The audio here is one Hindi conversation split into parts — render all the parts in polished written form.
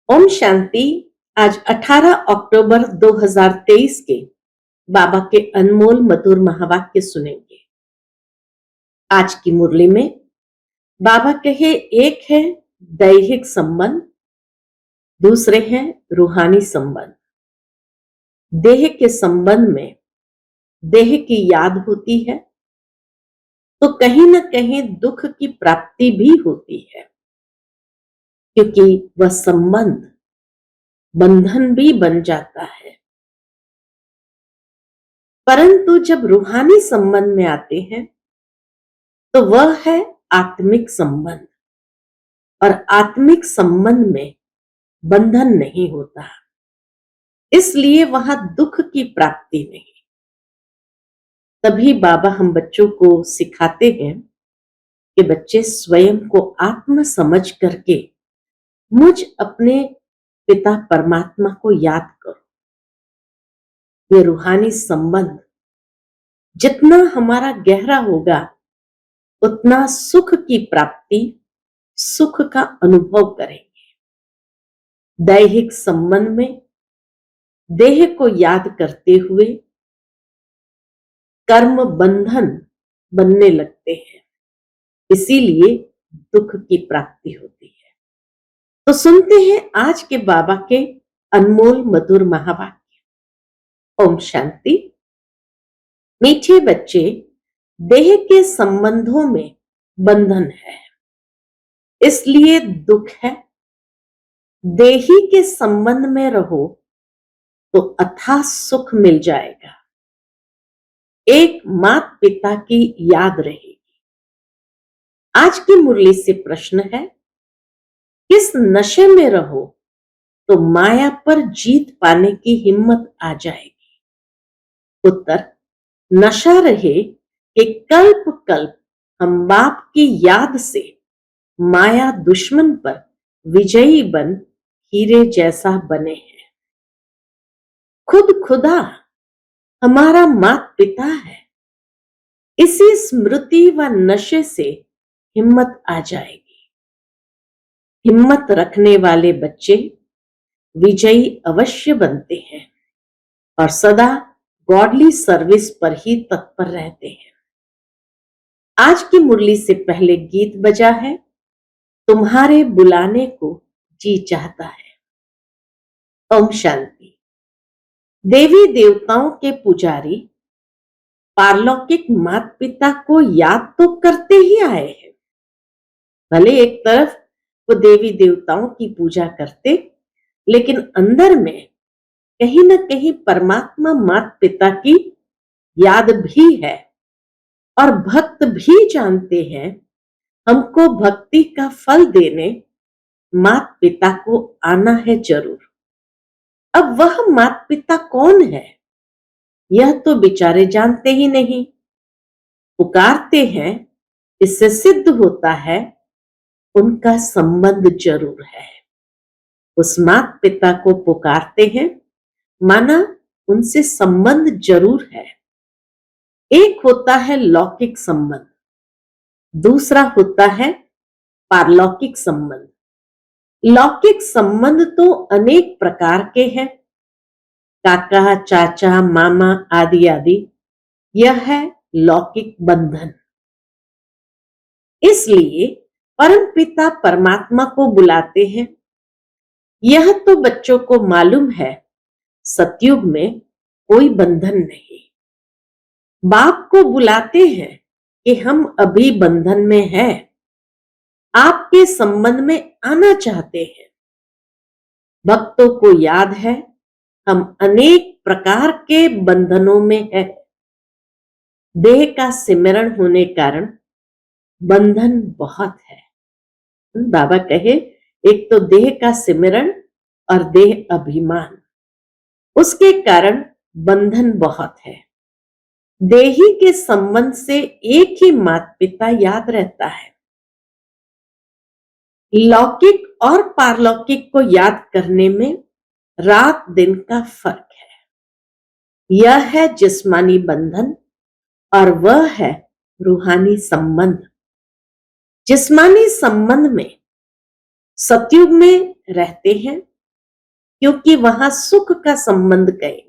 ओम शांति। आज 18 अक्टूबर 2023 के बाबा के अनमोल मधुर महावाक्य सुनेंगे। आज की मुरली में बाबा कहे, एक है दैहिक संबंध, दूसरे हैं रूहानी संबंध। देह के संबंध में देह की याद होती है तो कहीं न कहीं दुख की प्राप्ति भी होती है, क्योंकि वह संबंध बंधन भी बन जाता है। परंतु जब रूहानी संबंध में आते हैं तो वह है आत्मिक संबंध, और आत्मिक संबंध में बंधन नहीं होता, इसलिए वहां दुख की प्राप्ति नहीं। तभी बाबा हम बच्चों को सिखाते हैं कि बच्चे स्वयं को आत्म समझ करके मुझ अपने पिता परमात्मा को याद करो। ये रूहानी संबंध जितना हमारा गहरा होगा उतना सुख की प्राप्ति, सुख का अनुभव करेंगे। दैहिक संबंध में देह को याद करते हुए कर्म बंधन बनने लगते हैं, इसीलिए दुख की प्राप्ति होती है। तो सुनते हैं आज के बाबा के अनमोल मधुर महावाक्य। ओम शांति। मीठे बच्चे, देह के संबंधों में बंधन है, इसलिए दुख है। देही के संबंध में रहो तो अथाह सुख मिल जाएगा। एक माता पिता की याद रहेगी। आज की मुरली से प्रश्न है, किस नशे में रहो तो माया पर जीत पाने की हिम्मत आ जाएगी? उत्तर, नशा रहे कि कल्प कल्प हम बाप की याद से माया दुश्मन पर विजयी बन हीरे जैसा बने हैं। खुद खुदा हमारा माता पिता है, इसी स्मृति व नशे से हिम्मत आ जाएगी। हिम्मत रखने वाले बच्चे विजयी अवश्य बनते हैं और सदा गॉडली सर्विस पर ही तत्पर रहते हैं। आज की मुरली से पहले गीत बजा है, तुम्हारे बुलाने को जी चाहता है। ओम शांति। देवी देवताओं के पुजारी पारलौकिक माता पिता को याद तो करते ही आए हैं। भले एक तरफ वो देवी देवताओं की पूजा करते, लेकिन अंदर में कहीं न कहीं परमात्मा माता पिता की याद भी है, और भक्त भी जानते हैं हमको भक्ति का फल देने माता पिता को आना है जरूर। अब वह माता पिता कौन है यह तो बेचारे जानते ही नहीं। पुकारते हैं, इससे सिद्ध होता है उनका संबंध जरूर है। उस माता पिता को पुकारते हैं, माना उनसे संबंध जरूर है। एक होता है लौकिक संबंध, दूसरा होता है पारलौकिक संबंध। लौकिक संबंध तो अनेक प्रकार के हैं, काका, चाचा, मामा आदि आदि। यह है लौकिक बंधन। इसलिए परमपिता परमात्मा को बुलाते हैं। यह तो बच्चों को मालूम है, सतयुग में कोई बंधन नहीं। बाप को बुलाते हैं कि हम अभी बंधन में हैं, आपके संबंध में आना चाहते हैं। भक्तों को याद है हम अनेक प्रकार के बंधनों में हैं। देह का सिमरण होने कारण बंधन बहुत है। बाबा कहे, एक तो देह का सिमरण और देह अभिमान, उसके कारण बंधन बहुत है। देही के संबंध से एक ही माता पिता याद रहता है। लौकिक और पारलौकिक को याद करने में रात दिन का फर्क है। यह है जिस्मानी बंधन और वह है रूहानी संबंध। जिस्मानी संबंध में सतयुग में रहते हैं क्योंकि वहां सुख का संबंध कहेंगे।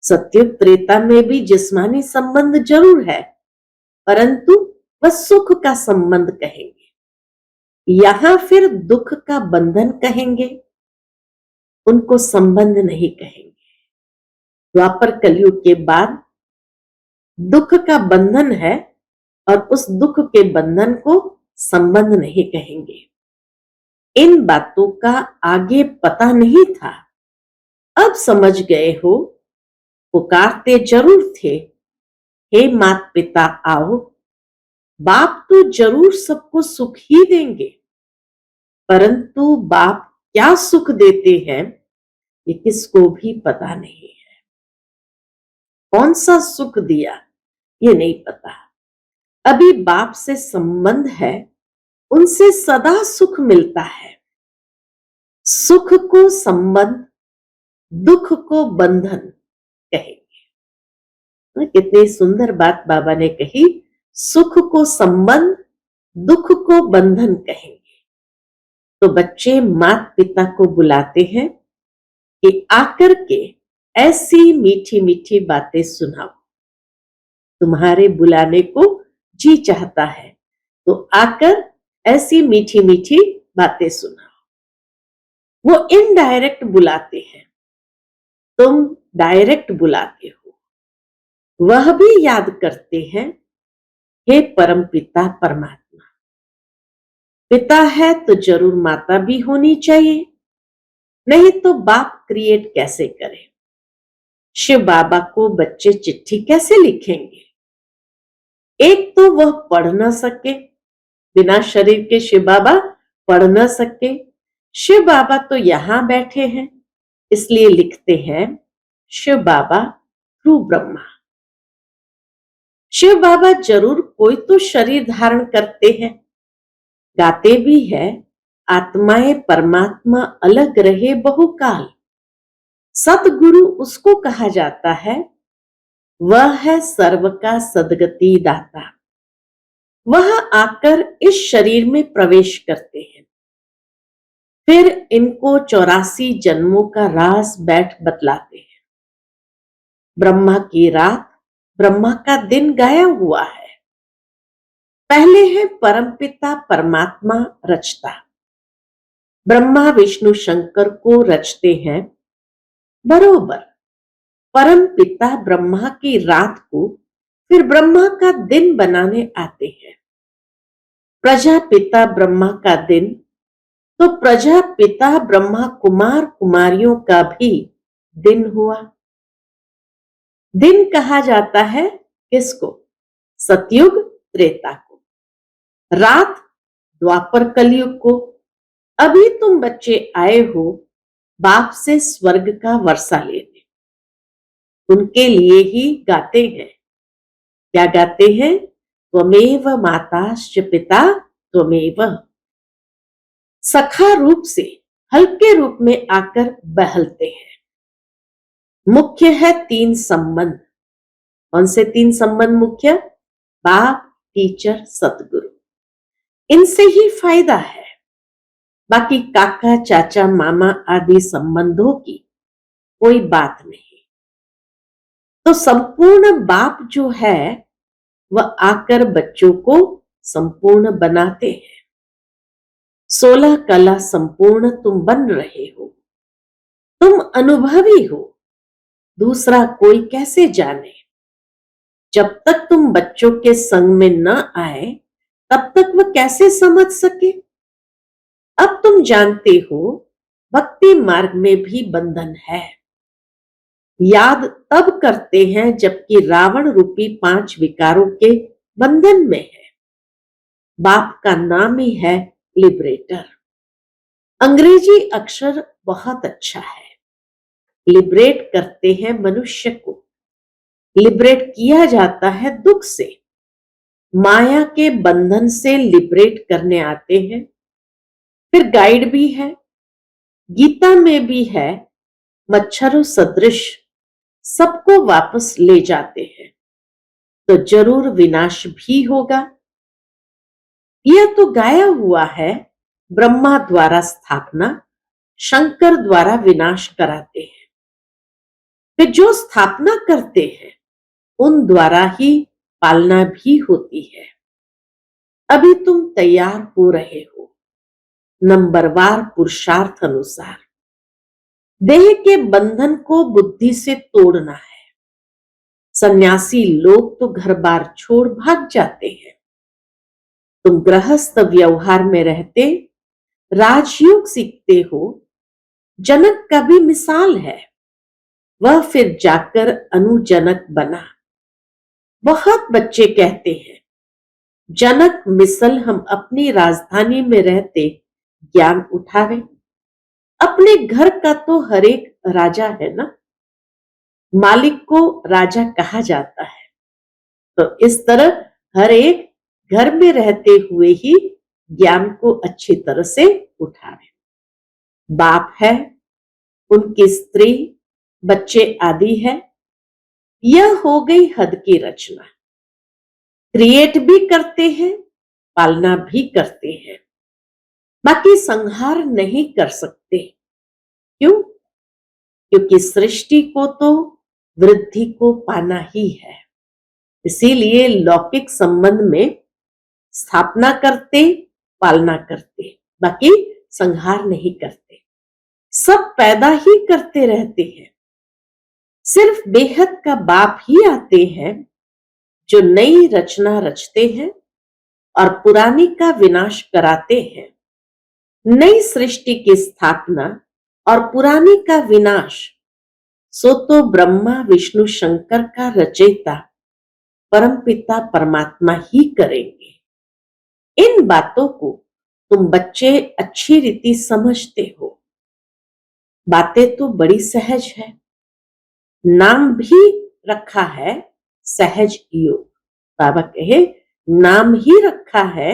सत्युग त्रेता में भी जिस्मानी संबंध जरूर है, परंतु वह सुख का संबंध कहेंगे। यहां फिर दुख का बंधन कहेंगे, उनको संबंध नहीं कहेंगे। द्वापर कलयुग के बाद दुख का बंधन है और उस दुख के बंधन को संबंध नहीं कहेंगे। इन बातों का आगे पता नहीं था, अब समझ गए हो। पुकारते जरूर थे, हे मात पिता आओ, बाप तो जरूर सबको सुख ही देंगे, परंतु बाप क्या सुख देते हैं ये किसको भी पता नहीं है। कौन सा सुख दिया ये नहीं पता। अभी बाप से संबंध है, उनसे सदा सुख मिलता है। सुख को संबंध, दुख को बंधन कहेंगे। कितनी सुंदर बात बाबा ने कही। सुख को संबंध, दुख को बंधन कहेंगे। तो बच्चे माता पिता को बुलाते हैं कि आकर के ऐसी मीठी मीठी बातें सुनाओ। तुम्हारे बुलाने को जी चाहता है, तो आकर ऐसी मीठी मीठी बातें सुनाओ। वो इनडायरेक्ट बुलाते हैं, तुम डायरेक्ट बुलाते हो। वह भी याद करते हैं, हे परम पिता परमात्मा। पिता है तो जरूर माता भी होनी चाहिए, नहीं तो बाप क्रिएट कैसे करे। शिव बाबा को बच्चे चिट्ठी कैसे लिखेंगे। एक तो वह पढ़ ना सके, बिना शरीर के शिव बाबा पढ़ ना सके। शिव बाबा तो यहां बैठे हैं, इसलिए लिखते हैं शिव बाबा थ्रू ब्रह्मा। शिव बाबा जरूर कोई तो शरीर धारण करते हैं, गाते भी है, आत्माएं परमात्मा अलग रहे बहुकाल। सतगुरु उसको कहा जाता है, वह है सर्व का सदगति दाता। वह आकर इस शरीर में प्रवेश करते हैं, फिर इनको 84 जन्मों का राज बैठ बतलाते हैं। ब्रह्मा की रात, ब्रह्मा का दिन गाया हुआ है। पहले है परमपिता परमात्मा रचता। ब्रह्मा विष्णु शंकर को रचते हैं, बरोबर परम पिता ब्रह्मा की रात को फिर ब्रह्मा का दिन बनाने आते हैं। प्रजापिता ब्रह्मा का दिन तो प्रजापिता ब्रह्मा कुमार कुमारियों का भी दिन हुआ। दिन कहा जाता है किसको? सतयुग त्रेता को, रात द्वापर कलयुग को। अभी तुम बच्चे आए हो बाप से स्वर्ग का वर्षा लेने, उनके लिए ही गाते हैं। क्या गाते हैं? त्वमेव माताश्च पिता त्वमेव। सखा रूप से हल्के रूप में आकर बहलते हैं। मुख्य है 3 संबंध। कौन से 3 संबंध मुख्य? बाप, टीचर, सतगुरु। इनसे ही फायदा है, बाकी काका चाचा मामा आदि संबंधों की कोई बात नहीं। तो संपूर्ण बाप जो है वह आकर बच्चों को संपूर्ण बनाते हैं। 16 कला संपूर्ण तुम बन रहे हो, तुम अनुभवी हो, दूसरा कोई कैसे जाने। जब तक तुम बच्चों के संग में न आए तब तक वह कैसे समझ सके। अब तुम जानते हो भक्ति मार्ग में भी बंधन है। याद तब करते हैं जबकि रावण रूपी 5 विकारों के बंधन में है। बाप का नाम ही है लिबरेटर। अंग्रेजी अक्षर बहुत अच्छा है। लिबरेट करते हैं मनुष्य को, लिबरेट किया जाता है दुख से, माया के बंधन से लिबरेट करने आते हैं। फिर गाइड भी है, गीता में भी है, मच्छरों सदृश सबको वापस ले जाते हैं, तो जरूर विनाश भी होगा। यह तो गाया हुआ है, ब्रह्मा द्वारा स्थापना, शंकर द्वारा विनाश कराते हैं। वे जो स्थापना करते हैं उन द्वारा ही पालना भी होती है। अभी तुम तैयार हो रहे हो नंबरवार पुरुषार्थ अनुसार। देह के बंधन को बुद्धि से तोड़ना है। सन्यासी लोग तो घर बार छोड़ भाग जाते हैं। तुम गृहस्थ व्यवहार में रहते राजयोग सीखते हो। जनक का भी मिसाल है। वह फिर जाकर अनुजनक बना। बहुत बच्चे कहते हैं जनक मिसल हम अपनी राजधानी में रहते ज्ञान उठावे। अपने घर का तो हर एक राजा है ना। मालिक को राजा कहा जाता है। तो इस तरह हर एक घर में रहते हुए ही ज्ञान को अच्छी तरह से उठावे। बाप है, उनकी स्त्री, बच्चे आदि है। यह हो गई हद की रचना। क्रिएट भी करते हैं, पालना भी करते हैं, बाकी संहार नहीं कर सकते। क्यों? क्योंकि सृष्टि को तो वृद्धि को पाना ही है। इसीलिए लौकिक संबंध में स्थापना करते, पालना करते, बाकी संहार नहीं करते। सब पैदा ही करते रहते हैं। सिर्फ बेहद का बाप ही आते हैं जो नई रचना रचते हैं और पुरानी का विनाश कराते हैं। नई सृष्टि की स्थापना और पुरानी का विनाश सो तो ब्रह्मा विष्णु शंकर का रचयिता परमपिता परमात्मा ही करेंगे। इन बातों को तुम बच्चे अच्छी रीति समझते हो। बातें तो बड़ी सहज है। नाम भी रखा है सहज योग। बाबा कहे नाम ही रखा है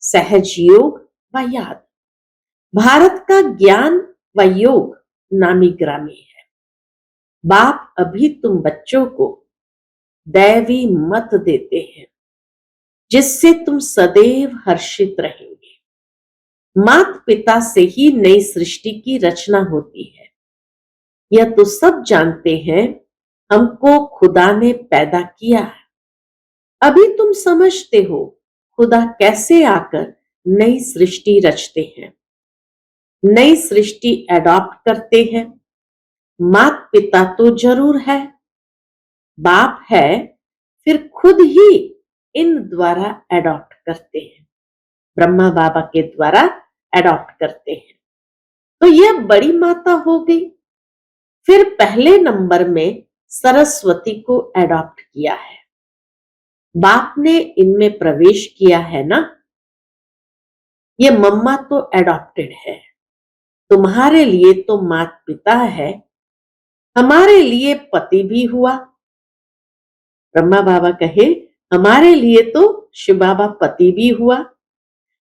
सहज योग व याद। भारत का ज्ञान व योग नामी ग्रामी है। बाप अभी तुम बच्चों को दैवी मत देते हैं जिससे तुम सदैव हर्षित रहेंगे। माता पिता से ही नई सृष्टि की रचना होती है। यह तो सब जानते हैं हमको खुदा ने पैदा किया है। अभी तुम समझते हो खुदा कैसे आकर नई सृष्टि रचते हैं, नई सृष्टि एडॉप्ट करते हैं। माता पिता तो जरूर है, बाप है, फिर खुद ही इन द्वारा एडॉप्ट करते हैं। ब्रह्मा बाबा के द्वारा एडॉप्ट करते हैं। तो यह बड़ी माता हो गई। फिर पहले नंबर में सरस्वती को एडॉप्ट किया है। बाप ने इनमें प्रवेश किया है ना। ये मम्मा तो एडॉप्टेड है। तुम्हारे लिए तो माता पिता है, हमारे लिए पति भी हुआ। ब्रह्मा बाबा कहे हमारे लिए तो शिव बाबा पति भी हुआ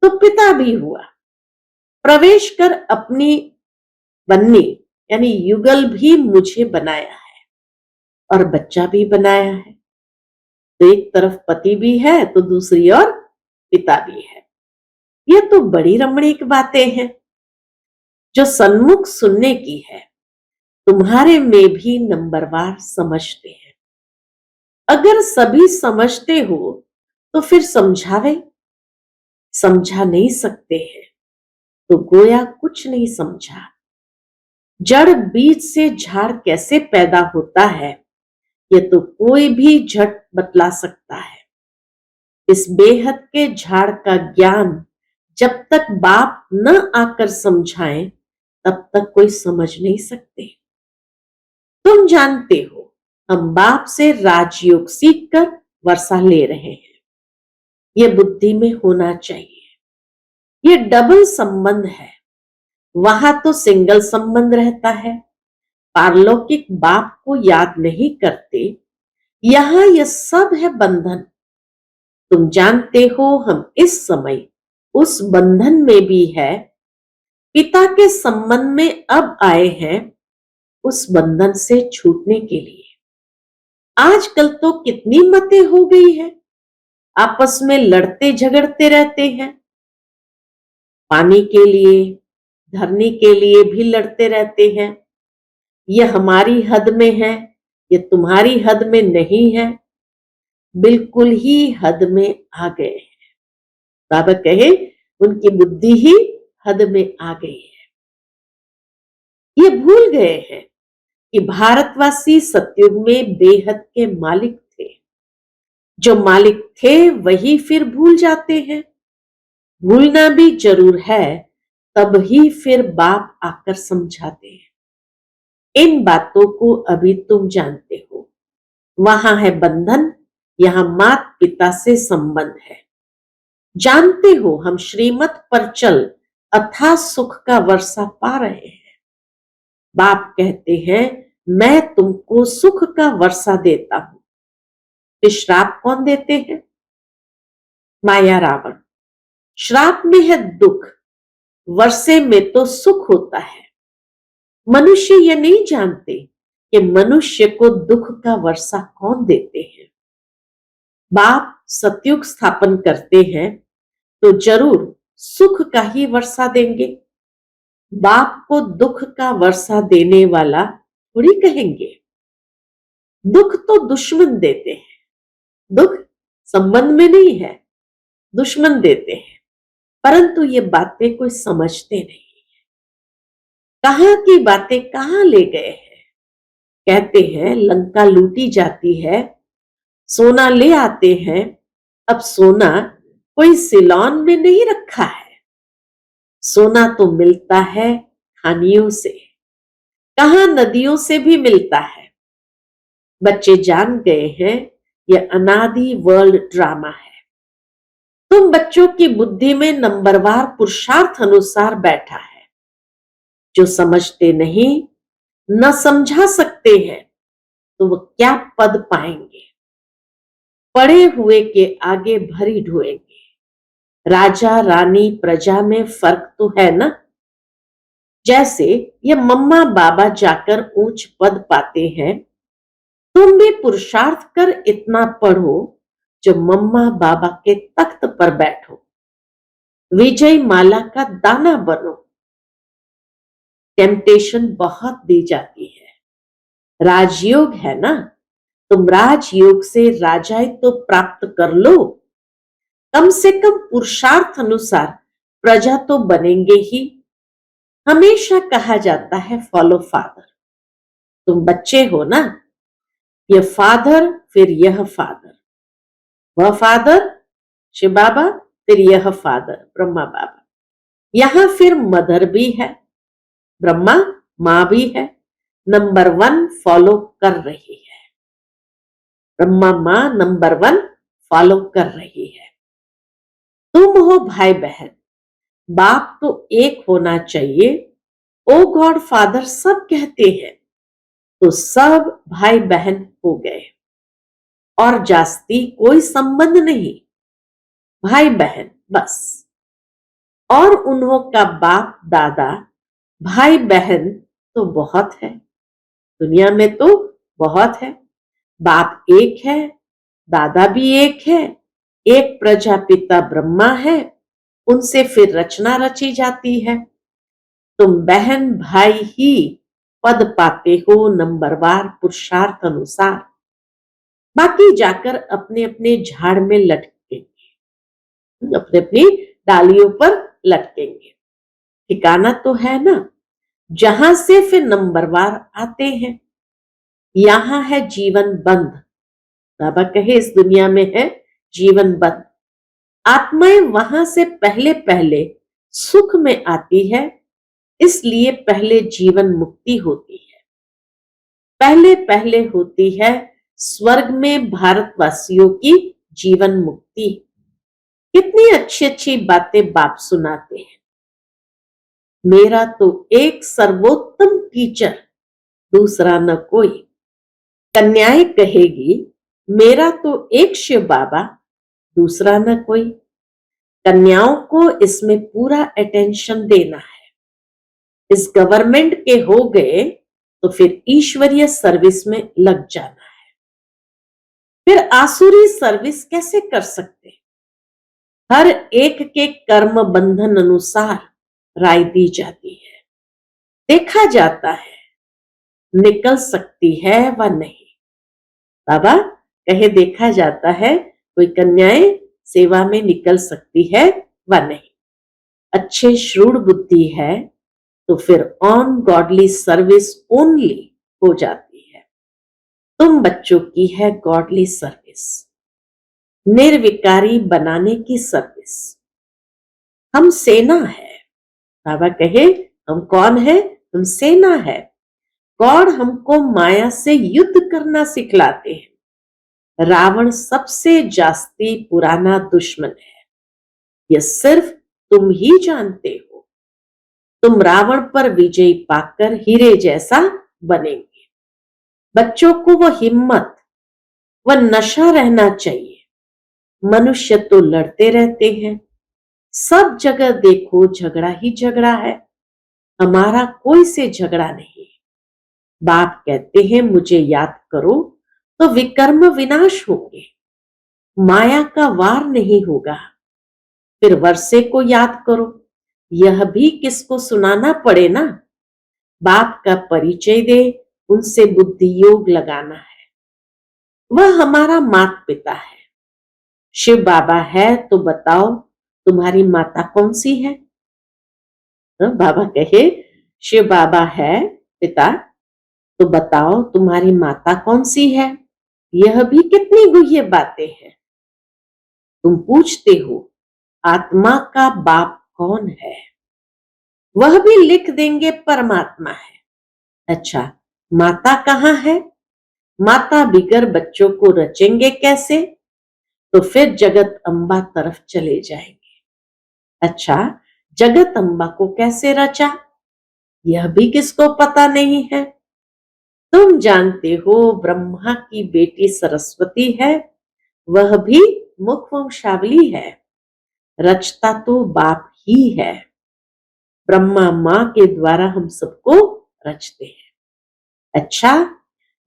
तो पिता भी हुआ। प्रवेश कर अपनी बननी यानी युगल भी मुझे बनाया है और बच्चा भी बनाया है। तो एक तरफ पति भी है तो दूसरी ओर पिता भी है। यह तो बड़ी रमणीक बातें हैं जो सन्मुख सुनने की है। तुम्हारे में भी नंबरवार समझते हैं। अगर सभी समझते हो तो फिर समझावे। समझा नहीं सकते हैं तो गोया कुछ नहीं समझा। जड़ बीज से झाड़ कैसे पैदा होता है यह तो कोई भी झट बतला सकता है। इस बेहद के झाड़ का ज्ञान जब तक बाप न आकर समझाएं तब तक कोई समझ नहीं सकते। तुम जानते हो हम बाप से राजयोग सीखकर वर्षा ले रहे हैं। यह बुद्धि में होना चाहिए। यह डबल संबंध है। वहां तो सिंगल संबंध रहता है। पारलौकिक बाप को याद नहीं करते। यहां यह सब है बंधन। तुम जानते हो हम इस समय उस बंधन में भी है। पिता के संबंध में अब आए हैं उस बंधन से छूटने के लिए। आजकल तो कितनी मतें हो गई है। आपस में लड़ते झगड़ते रहते हैं पानी के लिए, धरनी के लिए भी लड़ते रहते हैं। ये हमारी हद में है, ये तुम्हारी हद में नहीं है। बिल्कुल ही हद में आ गए। बाबा कहे उनकी बुद्धि ही हद में आ गई है। ये भूल गए हैं कि भारतवासी सतयुग में बेहद के मालिक थे। जो मालिक थे वही फिर भूल जाते हैं। भूलना भी जरूर है, तब ही फिर बाप आकर समझाते हैं। इन बातों को अभी तुम जानते हो। वहां है बंधन, यहां मात पिता से संबंध है। जानते हो हम श्रीमत पर चल अथाह सुख का वर्षा पा रहे हैं। बाप कहते हैं मैं तुमको सुख का वर्षा देता हूं। फिर श्राप कौन देते हैं? माया रावण। श्राप में है दुख, वर्षे में तो सुख होता है। मनुष्य ये नहीं जानते कि मनुष्य को दुख का वर्षा कौन देते हैं। बाप सतयुग स्थापन करते हैं तो जरूर सुख का ही वर्षा देंगे। बाप को दुख का वर्षा देने वाला थोड़ी कहेंगे। दुख तो दुश्मन देते हैं। दुख संबंध में नहीं है, दुश्मन देते हैं। परंतु ये बातें कोई समझते नहीं। कहां की बातें कहां ले गए हैं। कहते हैं लंका लूटी जाती है, सोना ले आते हैं। अब सोना कोई सिलोन में नहीं रखा है। सोना तो मिलता है खानियों से, कहां नदियों से भी मिलता है। बच्चे जान गए हैं यह अनादि वर्ल्ड ड्रामा है। तुम बच्चों की बुद्धि में नंबरवार पुरुषार्थ अनुसार बैठा है। जो समझते नहीं, न समझा सकते हैं, तो वो क्या पद पाएंगे। पड़े हुए के आगे भरी ढोएंगे। राजा रानी प्रजा में फर्क तो है ना। जैसे ये मम्मा बाबा जाकर ऊंच पद पाते हैं, तुम भी पुरुषार्थ कर इतना पढ़ो जो मम्मा बाबा के तख्त पर बैठो, विजय माला का दाना बनो। टेम्पटेशन बहुत दी जाती है। राजयोग है ना, तुम राजयोग से राजाई तो प्राप्त कर लो। कम से कम पुरुषार्थ अनुसार प्रजा तो बनेंगे ही। हमेशा कहा जाता है फॉलो फादर। तुम बच्चे हो ना, ये फादर फिर यह फादर, वह फादर शिव बाबा, फिर यह फादर ब्रह्मा बाबा। यहां फिर मदर भी है, ब्रह्मा मां भी है। नंबर 1 फॉलो कर रही है। ब्रह्मा मां नंबर 1 फॉलो कर रही है। तुम हो भाई बहन, बाप तो एक होना चाहिए। ओ गॉड फादर सब कहते हैं, तो सब भाई बहन हो गए और जास्ती कोई संबंध नहीं, भाई बहन बस। और उन्हों का बाप दादा भाई बहन तो बहुत है, दुनिया में तो बहुत है। बाप एक है, दादा भी एक है, एक प्रजापिता ब्रह्मा है, उनसे फिर रचना रची जाती है। तुम बहन भाई ही पद पाते हो नंबरवार पुरुषार्थ अनुसार। बाकी जाकर अपने अपने झाड़ में लटकेंगे, अपने अपनी डालियों पर लटकेंगे। ठिकाना तो है ना, जहां से फिर नंबरवार आते हैं। यहां है जीवन बंद। बाबा कहे इस दुनिया में है जीवन बंद। आत्माएं वहां से पहले पहले सुख में आती है, इसलिए पहले जीवन मुक्ति होती है। पहले पहले होती है स्वर्ग में भारतवासियों की जीवन मुक्ति। कितनी अच्छी अच्छी बातें बाप सुनाते हैं। मेरा तो एक सर्वोत्तम टीचर, दूसरा न कोई। कन्याएं कहेगी मेरा तो एक शिव बाबा, दूसरा न कोई। कन्याओं को इसमें पूरा अटेंशन देना है। इस गवर्नमेंट के हो गए तो फिर ईश्वरीय सर्विस में लग जाना है। फिर आसुरी सर्विस कैसे कर सकते? हर एक के कर्म बंधन अनुसार राय दी जाती है, देखा जाता है निकल सकती है व नहीं। बाबा कहे देखा जाता है कोई कन्याएं सेवा में निकल सकती है व नहीं। अच्छे श्रूढ़ बुद्धि है तो फिर ऑन गॉडली सर्विस ओनली हो जाती है। तुम बच्चों की है गॉडली सर्विस, निर्विकारी बनाने की सर्विस। हम सेना है। बाबा कहे हम कौन है? हम सेना है। गॉड हमको माया से युद्ध करना सिखलाते हैं। रावण सबसे जास्ती पुराना दुश्मन है, यह सिर्फ तुम ही जानते हो। तुम रावण पर विजय पाकर हीरे जैसा बनेंगे। बच्चों को वो हिम्मत व नशा रहना चाहिए। मनुष्य तो लड़ते रहते हैं, सब जगह देखो झगड़ा ही झगड़ा है, हमारा कोई से झगड़ा नहीं। बाप कहते हैं मुझे याद करो तो विकर्म विनाश होंगे, माया का वार नहीं होगा। फिर वर्षे को याद करो, यह भी किसको सुनाना पड़े ना। बाप का परिचय दे, उनसे बुद्धि योग लगाना है। वह हमारा माता पिता है। शिव बाबा है तो बताओ तुम्हारी माता कौन सी है? बाबा कहे शिव बाबा है पिता तो बताओ तुम्हारी माता कौन सी है? यह भी कितनी गुह्य बातें हैं। तुम पूछते हो आत्मा का बाप कौन है? वह भी लिख देंगे परमात्मा है। अच्छा, माता कहाँ है? माता बिगर बच्चों को रचेंगे कैसे? तो फिर जगत अम्बा तरफ चले जाएंगे। अच्छा, जगत अम्बा को कैसे रचा? यह भी किसको पता नहीं है। तुम जानते हो ब्रह्मा की बेटी सरस्वती है, वह भी मुख वंशावली है। रचता तो बाप ही है। ब्रह्मा माँ के द्वारा हम सबको रचते हैं। अच्छा,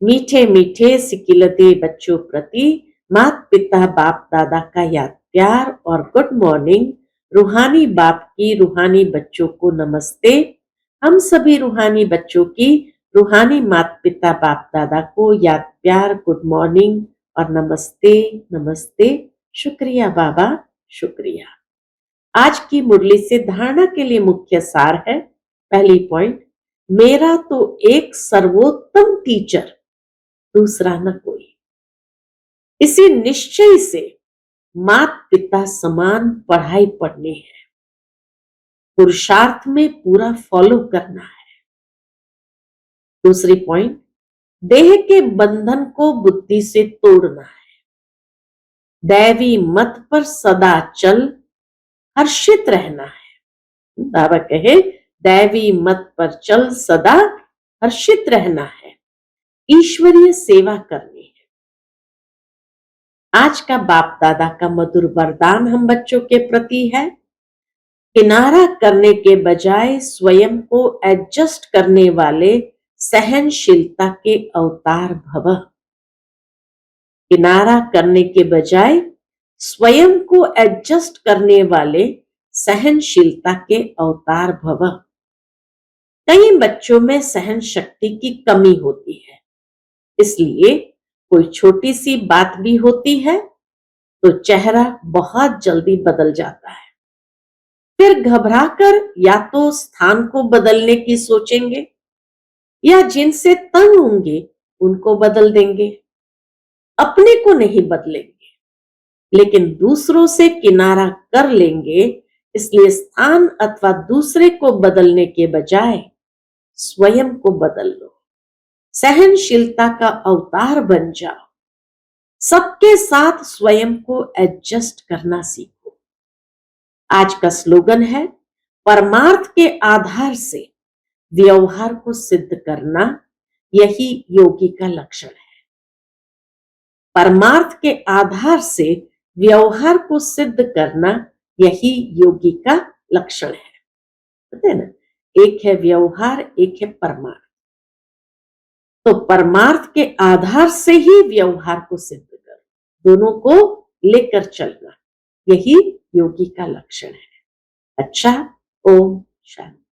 मीठे मीठे सिकिलते बच्चों प्रति माता पिता बाप दादा का याद प्यार और गुड मॉर्निंग। रूहानी बाप की रूहानी बच्चों को नमस्ते। हम सभी रूहानी बच्चों की रूहानी माता पिता बाप दादा को याद प्यार गुड मॉर्निंग और नमस्ते नमस्ते। शुक्रिया बाबा, शुक्रिया। आज की मुरली से धारणा के लिए मुख्य सार है। पहली पॉइंट, मेरा तो एक सर्वोत्तम टीचर, दूसरा न कोई। इसी निश्चय से माता पिता समान पढ़ाई पढ़नी है, पुरुषार्थ में पूरा फॉलो करना है। दूसरी पॉइंट, देह के बंधन को बुद्धि से तोड़ना है। दैवी मत पर सदा चल हर्षित रहना है। बाबा कहे दैवी मत पर चल सदा हर्षित रहना है, ईश्वरीय सेवा करनी है। आज का बाप दादा का मधुर वरदान हम बच्चों के प्रति है, किनारा करने के बजाय स्वयं को एडजस्ट करने वाले सहनशीलता के अवतार भव। किनारा करने के बजाय स्वयं को एडजस्ट करने वाले सहनशीलता के अवतार भव। कई बच्चों में सहन शक्ति की कमी होती है, इसलिए कोई छोटी सी बात भी होती है तो चेहरा बहुत जल्दी बदल जाता है। फिर घबराकर या तो स्थान को बदलने की सोचेंगे या जिनसे तंग होंगे उनको बदल देंगे, अपने को नहीं बदलेंगे। लेकिन दूसरों से किनारा कर लेंगे, इसलिए स्थान अथवा दूसरे को बदलने के बजाय स्वयं को बदल लो। सहनशीलता का अवतार बन जाओ। सबके साथ स्वयं को एडजस्ट करना सीखो। आज का स्लोगन है, परमार्थ के आधार से व्यवहार को सिद्ध करना, यही योगी का लक्षण है। परमार्थ के आधार से व्यवहार को सिद्ध करना, यही योगी का लक्षण है। पता है ना, एक है व्यवहार, एक है परमार्थ। तो परमार्थ के आधार से ही व्यवहार को सिद्ध करो, दोनों को लेकर चलना, यही योगी का लक्षण है। अच्छा, ओम शांति।